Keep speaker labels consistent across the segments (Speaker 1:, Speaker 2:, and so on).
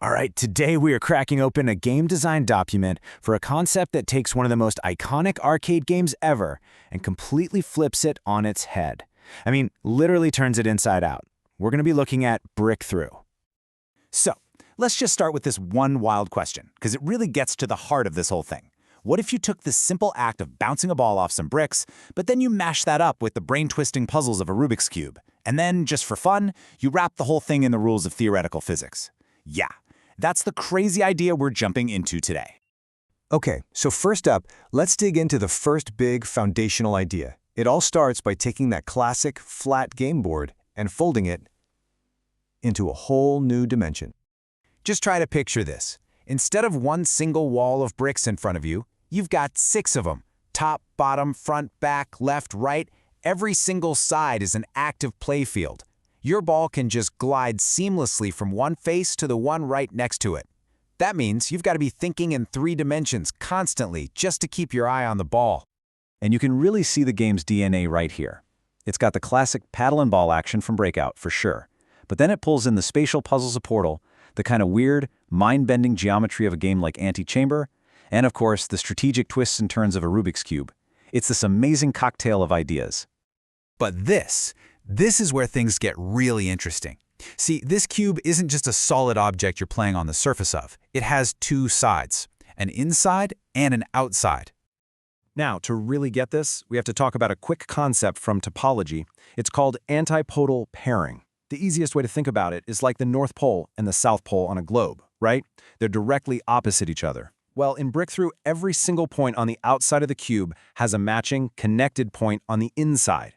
Speaker 1: All right, today we are cracking open a game design document for a concept that takes one of the most iconic arcade games ever and completely flips it on its head. I mean, literally turns it inside out. We're going to be looking at BRICKTHRU. So, let's just start with this one wild question, because it really gets to the heart of this whole thing. What if you took the simple act of bouncing a ball off some bricks, but then you mash that up with the brain-twisting puzzles of a Rubik's Cube, and then, just for fun, you wrap the whole thing in the rules of theoretical physics? Yeah. That's the crazy idea we're jumping into today.
Speaker 2: Okay, so first up, let's dig into the first big foundational idea. It all starts by taking that classic flat game board and folding it into a whole new dimension.
Speaker 1: Just try to picture this. Instead of one single wall of bricks in front of you, you've got 6 of them. Top, bottom, front, back, left, right. Every single side is an active playfield. Your ball can just glide seamlessly from one face to the one right next to it. That means you've got to be thinking in 3 dimensions constantly just to keep your eye on the ball.
Speaker 3: And you can really see the game's DNA right here. It's got the classic paddle and ball action from Breakout, for sure. But then it pulls in the spatial puzzles of Portal, the kind of weird, mind-bending geometry of a game like Chamber, and of course, the strategic twists and turns of a Rubik's Cube. It's this amazing cocktail of ideas.
Speaker 1: But this is where things get really interesting. See, this cube isn't just a solid object you're playing on the surface of. It has 2 sides, an inside and an outside.
Speaker 3: Now, to really get this, we have to talk about a quick concept from topology. It's called antipodal pairing. The easiest way to think about it is like the North Pole and the South Pole on a globe, right? They're directly opposite each other. Well, in BRICKTHRU, every single point on the outside of the cube has a matching, connected point on the inside.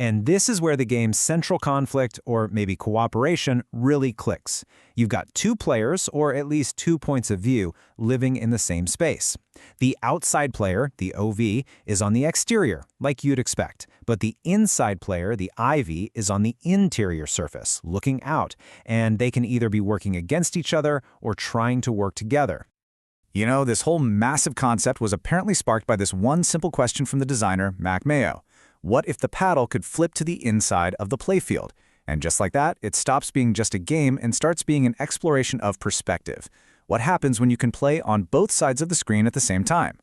Speaker 3: And this is where the game's central conflict, or maybe cooperation, really clicks. You've got 2 players, or at least 2 points of view, living in the same space. The outside player, the OV, is on the exterior, like you'd expect. But the inside player, the IV, is on the interior surface, looking out. And they can either be working against each other or trying to work together. You know, this whole massive concept was apparently sparked by this one simple question from the designer, Mac Mayo. What if the paddle could flip to the inside of the playfield? And just like that, it stops being just a game and starts being an exploration of perspective. What happens when you can play on both sides of the screen at the same time?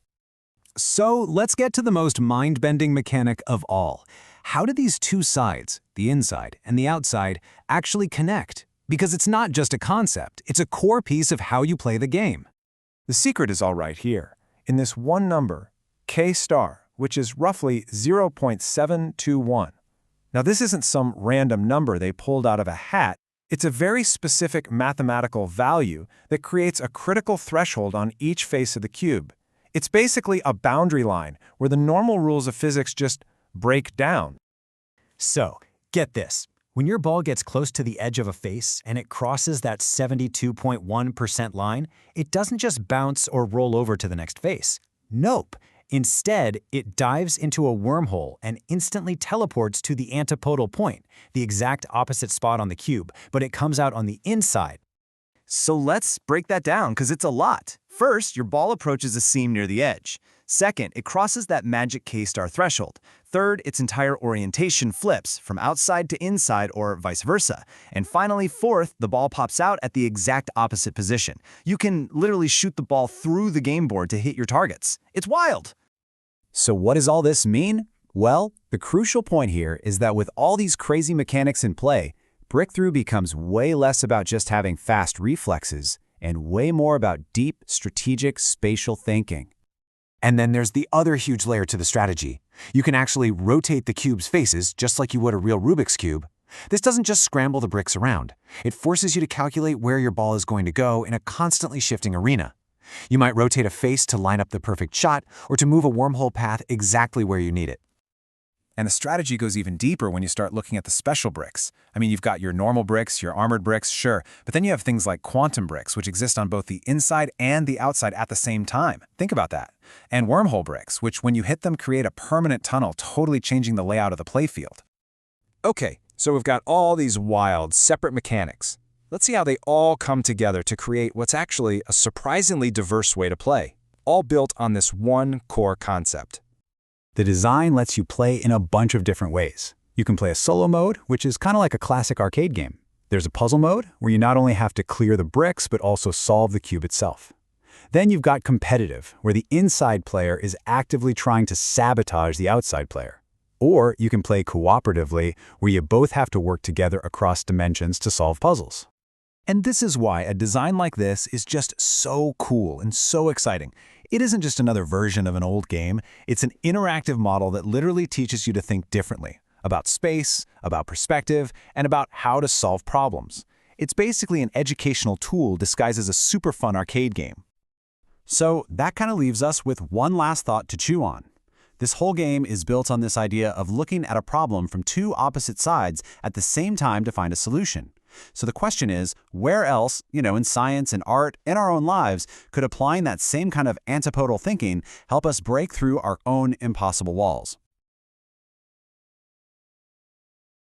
Speaker 3: So let's get to the most mind-bending mechanic of all. How do these 2 sides, the inside and the outside, actually connect? Because it's not just a concept, it's a core piece of how you play the game.
Speaker 2: The secret is all right here, in this one number, K star, which is roughly 0.721. Now, this isn't some random number they pulled out of a hat. It's a very specific mathematical value that creates a critical threshold on each face of the cube. It's basically a boundary line where the normal rules of physics just break down.
Speaker 4: So, get this. When your ball gets close to the edge of a face and it crosses that 72.1% line, it doesn't just bounce or roll over to the next face. Nope. Instead, it dives into a wormhole and instantly teleports to the antipodal point, the exact opposite spot on the cube, but it comes out on the inside.
Speaker 1: So let's break that down, because it's a lot. First, your ball approaches a seam near the edge. Second, it crosses that magic K-star threshold. Third, its entire orientation flips from outside to inside or vice versa. And finally, fourth, the ball pops out at the exact opposite position. You can literally shoot the ball through the game board to hit your targets. It's wild!
Speaker 3: So what does all this mean? Well, the crucial point here is that with all these crazy mechanics in play, BRICKTHRU becomes way less about just having fast reflexes and way more about deep, strategic, spatial thinking.
Speaker 5: And then there's the other huge layer to the strategy. You can actually rotate the cube's faces just like you would a real Rubik's Cube. This doesn't just scramble the bricks around. It forces you to calculate where your ball is going to go in a constantly shifting arena. You might rotate a face to line up the perfect shot or to move a wormhole path exactly where you need it.
Speaker 3: And the strategy goes even deeper when you start looking at the special bricks. I mean, you've got your normal bricks, your armored bricks, sure, but then you have things like quantum bricks, which exist on both the inside and the outside at the same time. Think about that. And wormhole bricks, which when you hit them create a permanent tunnel, totally changing the layout of the playfield.
Speaker 2: Okay, so we've got all these wild, separate mechanics. Let's see how they all come together to create what's actually a surprisingly diverse way to play, all built on this one core concept.
Speaker 3: The design lets you play in a bunch of different ways. You can play a solo mode, which is kind of like a classic arcade game.
Speaker 2: There's a puzzle mode, where you not only have to clear the bricks, but also solve the cube itself. Then you've got competitive, where the inside player is actively trying to sabotage the outside player. Or you can play cooperatively, where you both have to work together across dimensions to solve puzzles.
Speaker 3: And this is why a design like this is just so cool and so exciting. It isn't just another version of an old game, it's an interactive model that literally teaches you to think differently, about space, about perspective, and about how to solve problems. It's basically an educational tool disguised as a super fun arcade game. So that kind of leaves us with one last thought to chew on. This whole game is built on this idea of looking at a problem from two opposite sides at the same time to find a solution. So the question is, where else, in science and art and our own lives, could applying that same kind of antipodal thinking help us break through our own impossible walls?